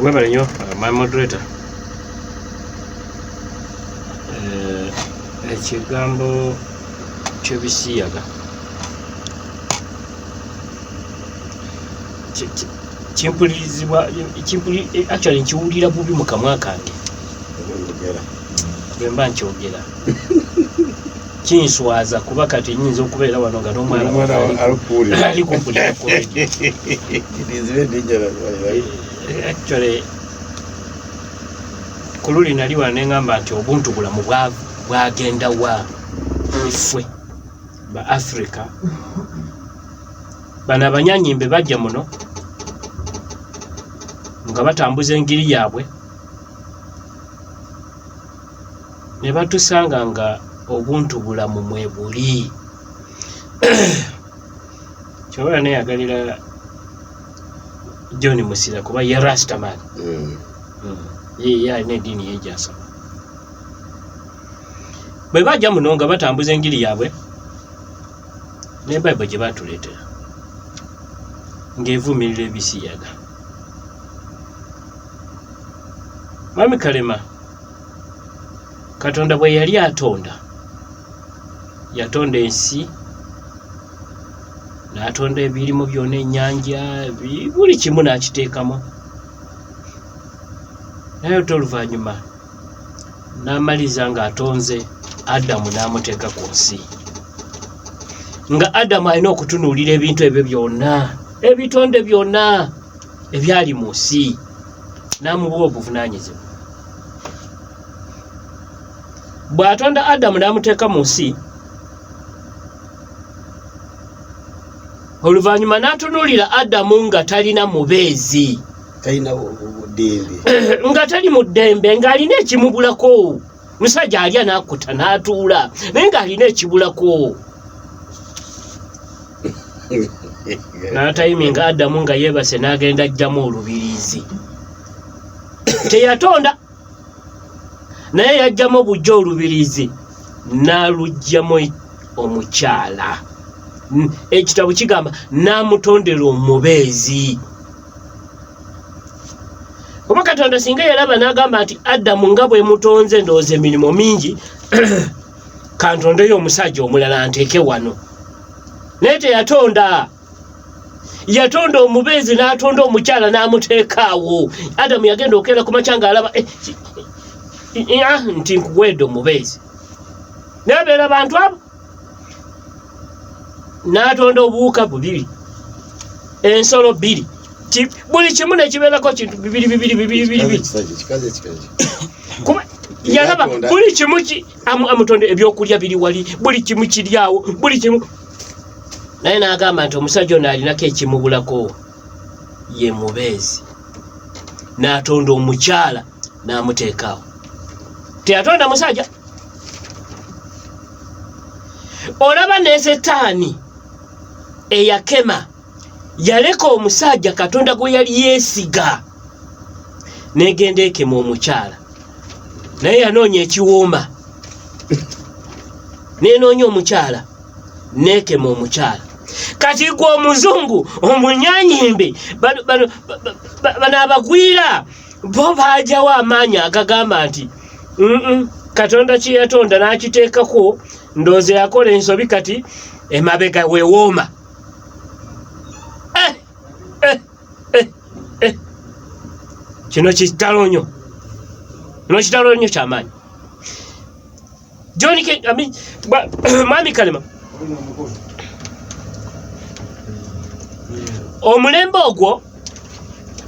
Webale nnyo my moderator. Ekigambo ky'ebisiyaga actually nkiwulira bubi mu kamwa kange bwe mba nkyogera kinswaza kuba kati nyinza okubeera wano nga n'omwana ali kumpulira ku radio. Actually ku luli nali wano ne ngamba nti obuntu bulamu bwagenda wa ifwe ba Africa bano abanyanyimbe bajja muno nga batambuza engiri yaabwe ne batusanga nga obuntu bulamu mwe buli. Kyobola neyagalira John Musira kuba ye Rastaman. Ye alina eddiini yejasa. Bwe bajja muno nga batambuza engiri yaabwe ne Bible gye batuleetera ng'evumirira ebisiyaga. Mwami Kalema, Katonda bwe yali atonda, yatonda ensi, n'atonda ebirimu byonna, ennyanja, buli kimu n'akiteekamu. Naye oluvannyuma n'amaliza ng'atonze Adamu n'amuteeka ku nsi. Nga Adamu alina okutunuulira ebintu ebyo byonna, ebitonde byonna ebyali mu nsi, n'amuwa obuvunaanyizibwa. Bw'atonda Adamu n'amuteeka mu nsi, oluvannyuma n'atunuulira Adamu nga talina mubeezi, talina ddembe, nga tali mu ddembe, ng'alina ekimubulako. Musajja alya n'akkuta n'atuula naye ng'alina ekibulako. N'atayiminga Adamu nga yeebase n'agenda ajjamu olubirizi. Teyatonda naye yajjamu bujja olubirizi n'alugjamu omukyala. Ekitabo kigamba n'amutondera omubeezi. Kuba Katonda singa yalaba n'agamba nti Adamu nga bwe mutonze ndowooza emirimu mingi kantondeyo omusajja omulala nteeke wano. Naye teyatonda. Yatonda omubeezi n'atonda omukyala n'amuteeka awo. Adamu yagenda okeera ku makya ng'alaba nti nkuwedde omubeezi. Naye beera bantu abo. N'atonda obuwuka bubiri, ensolo bbiri, buli kimu ne kibeerako kintu bibiri. Kuba yalaba buli kimu amutonda, ebyokulya biri wali, buli kimu kiri awo, buli kimu. Naye n'agamba nti omusajja ono alinako ekimubulako, ye mubeezi. N'atonda omukyala n'amuteekaawo. Teyatonda musajja. Olaba ne Setaani eyakema yaleka omusajja Katonda gwe yali yeesiga n'egenda ekema omukyala. Naye yanoonya ekiwooma, n'enoonya omukyala n'ekema omukyala. Kati gwe omuzungu omunyanyimbe bano abagwira bo baajawo amaanyi agagamba nti Katonda kye yatonda n'akiteekako, ndowooza yakola ensobi kati emabega wewooma. Kino kitalo nnyo, kino kitalo nnyo ky'amaanyi. Mwami Kalema, omulembe ogwo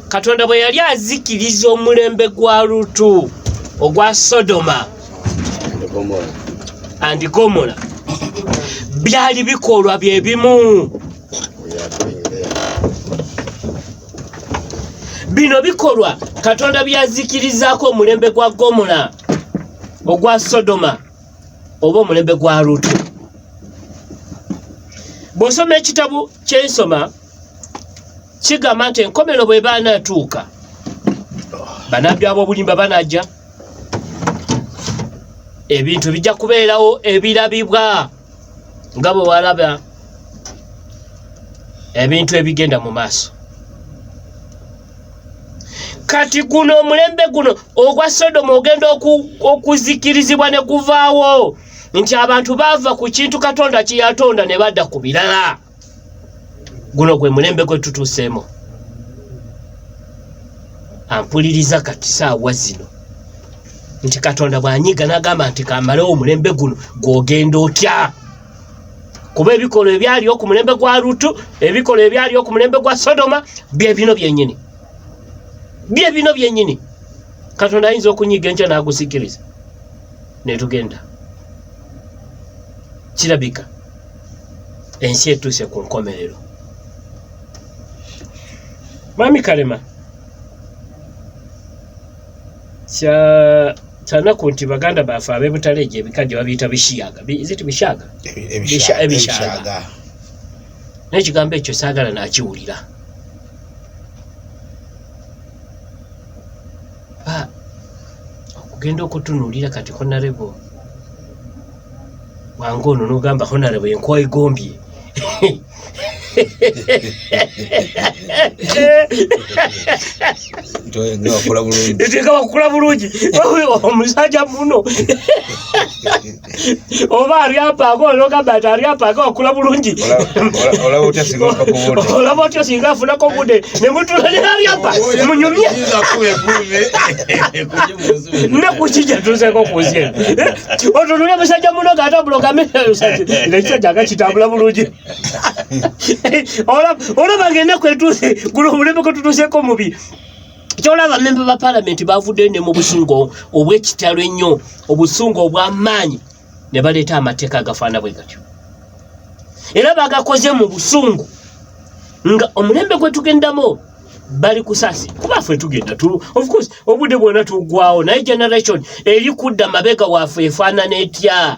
Katonda bwe yali azikiriza omulembe gwa Lutu ogwa Sodoma and Gomora, byali bikolwa bye bimu. Bino bikolwa Katonda byazikirizaako omulembe gwa Gomora ogwa Sodoma oba omulembe gwa Lutu. Bw'osoma ekitabu ky'ensoma kigamba nti enkomero bwe baanatuuka, bannabbi ab'obulimba banajja, ebintu bijja kubeerawo ebirabibwa nga bwe walaba ebintu ebigenda mu maaso. kati guno omulembe guno ogwa Sodoma ogenda okuzikirizibwa ne kuvaawo nti abantu bava ku kintu Katonda kye yatonda ne badda ku birala. Guno gwe mulembe gwe tutuuseemu. Ampuliriza kati saawa zino nti Katonda bw'anyiga n'agamba nti kamalewo omulembe guno gw'ogenda otya. Kuba ebikolo ebyaliwo ku mulembe gwa Lutu, ebikolo ebyaliwo ku mulembe gwa Sodoma bye bino byennyini. Bye bino byennyini. Katonda ayinza okunyiga enkya n'agusikiriza. Ne tugenda. Kirabika ensi etuuse ku nkomerero. Mwami Kalema kyanaku nti baganda baffe ab'ebutaleegi ebikajjo babiyita Bisiyaga. Ziti Bisiyaga? Ebisyaga. N'ekigambo ekyo saagala n'akiwulira. Okugenda okutunuulira kati Honorable wange ono n'ogamba Honorable enkuwa egombye. Kula bulungi omusajja muno oba aryapako n'ogamba ati aryapako akula bulungi. Olaba otya singa afunako budde ne mutula ne aryapa munyumye nekukijja tuseeko kuzyeno otunule musajja muno gaatambula ogamekisajja agakitambula bulungi. Olaba ngenda kwetuuse guno omulembe gwe tutuuseeko mubi. Kyolaba memba ba Parliament bavudde ne mu busungu obw'ekitalo ennyo, obusungu obw'amaanyi ne baleeta amateeka agafaana bwe gatyo. Era bagakoze mu busungu nga omulembe gwe tugendamu bali kusasi. Kuba ffe tugenda of course obudde bwonna tuggwawo naye generation eri kudda mabega waffe efaanana etya.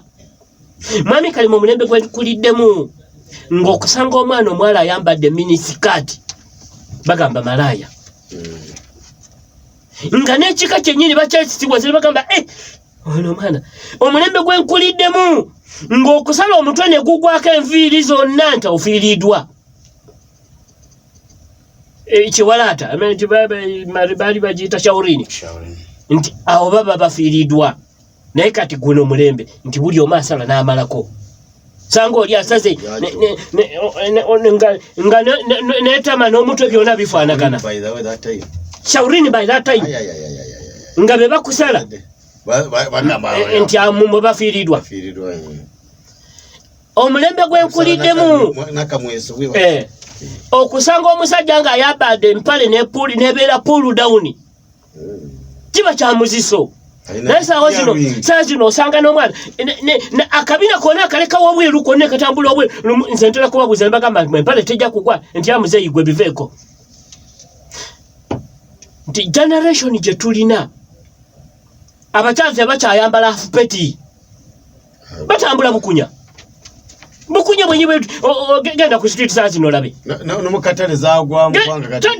Mwami Kalema omulembe gwe tukuliddemu ng'okusanga omwana omuwala ayambadde minisikaati bagamba malaaya. Nga n'ekika kyennyini bakyekisibwaze bagamba ono mwana omulembe gwe nkuliddemu ng'okusala omutwe ne gugwako enviiri zonna nti ofiiriddwa. Kiwalaata baali bagiyita shaurini nti awo baba bafiiriddwa. Naye kati guno omulembe nti buli omu asala n'amalako. Sanga oli asaze nga netama n'omutwe byonna bifaanagana. Shaurini by that time nga be bakusala nti amumwe bafiiriddwa. Omulembe gwe nkuliddemu okusanga omusajja ng'ayambadde empale n'ebeera pull down kiba kya muziso. Naye saa zino osanga n'omwana akabina konna akaleka wabweru konna katambula wabweru. Nze ntera kubabuuza ne bagamba empale tejja kugwa nti amuzeeyi gwe biveeko. Nti generation gye tulina abakyala bakyayambala afupeti batambula bukunya bwenyi genda ku street saa zino olabe nomukatale zagwamu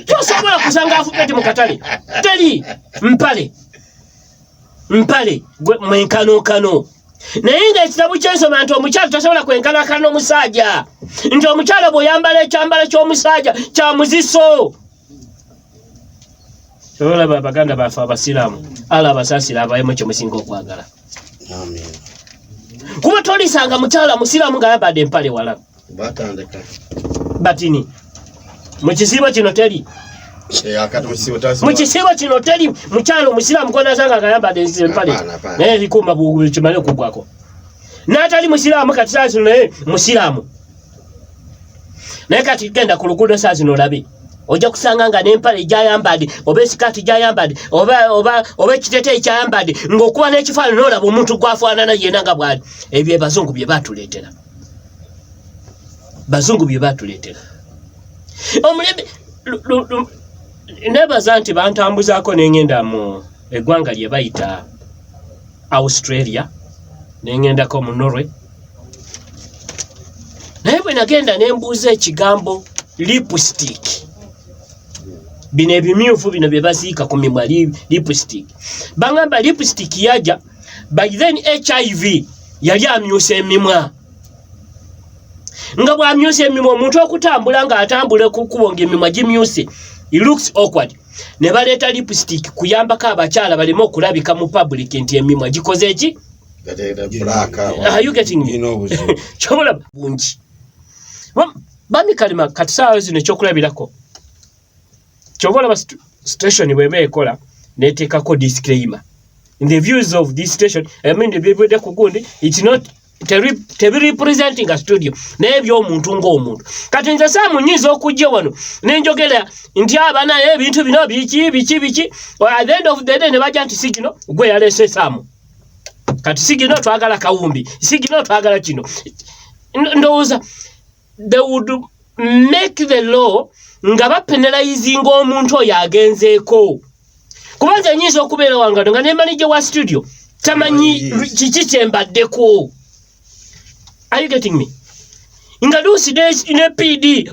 tosobola kusanga afupeti mu katale teri mpale mwenkanonkano. Naye ng'ekitabu kyensoma nti omukyala tasobola kwenkanakana omusajja nti omukyala bw'oyambala ekyambala ky'omusajja kya muziso. Olaba abaganda baffe abasiraamu ala abasaasira abayemu kye musinga okwagala. Kuba tolisanga mukyala musiraamu ng'ayambadde empale wala batini mu kisiibo kino teri. Mu kisiibo kino teri mukyala omusiraamu konasanga ng'ayambadde empale naye ebikuuma kimale okugwako. N'atali musiraamu kati saa zino naye musiraamu. Naye kati genda ku luguudo saa zino olabe ojja kusanga nga n'empale gyayambadde oba esikaati gyayambadde oba ekiteeteeyi kyayambadde ng'okuba n'ekifaananyi n'olaba omuntu gwafaanana yenna nga bw'ali. Ebyo bazungu bye baatuleetera. Omulembe nebaza nti bantambuzaako n'engenda mu eggwanga lye bayita Australia n'engendako mu Norway. Naye bwe nagenda ne mbuuza ekigambo lipstick. Bino ebimyufu bino bye basiika ku mimwa lipstick. Bangamba lipstick yaja by then HIV yali amyusa emimwa. Nga bw'amyusa emimwa omuntu okutambula ng'atambula ku kkubo ng'emimwa gimyuse it looks awkward. Ne baleeta lipstick kuyambako abakyala baleme okulabika mu public nti emimwa gikoze eki? Are you getting me? Kyobulaba bungi. Bami kalima kati saawa zino ekyokulabirako. Kyobulaba station bweba ekola neteekako disclaimer. In the views of this station, I mean the people that kugundi, it's not to be representing a studio. Nebyo omuntu ng'omuntu. Kati nze saa munyiza okujja wano nenjogera nti abana ebintu bino biki at the end of the day ne bajja nti sigino gwe yalese Saamu. Kati sigino twagala kawumbi, sigino twagala kino. Ndowooza they would make the law nga bapenalizing omuntu oyo agenzeeko. Kubanza nyinza okubeera wangano nga ne manager wa studio tamanyi kiki kyembaddeko. Are you getting me? Nga lusi ne PD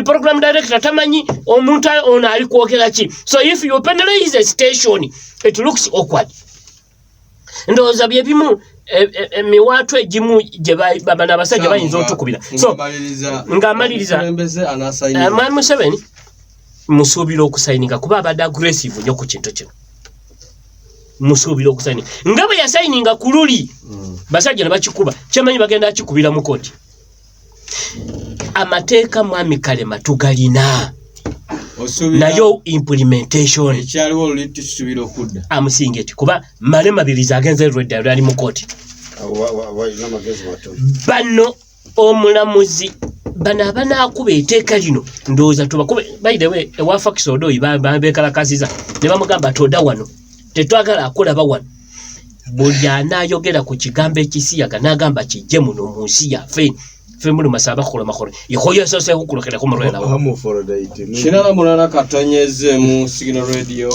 program director tamanyi omuntu ono ali kwogera ki. So if you penalize a station, it looks awkward. Ndowooza bye bimu emiwaatwa egimu gye baba n'abasajja bayinza otukubira. So ng'amaliriza Mwami Museveni musuubira okusayininga kuba abadde aggressive nnyo ku kintu kino. Musuubira okusayininga nga bwe yasayininga ku luli basajja ne bakikuba kyemanyi bagenda akikubira mu kooti. Amateeka Mwami Kalema tugalina nayo implementation ekyaliwo oluli tusuubira okudda amusingeti kuba male mabiriza agenze redda ali mu kooti. Bano omulamuzi bana abanaakuba etteeka lino ndowooza tubakube. By the way ewa Fax Odoyi beekalakasiza ne bamugamba toda wano tetwagala akulaba wano. Buli anaayogera ku kigambo ekisiyaga n'agamba kijje muno mu nsi yaffe ffe muli masaba kola makoro ihoyo sose hukulokera ku murwela kinala munana katonyeze mu Signal Radio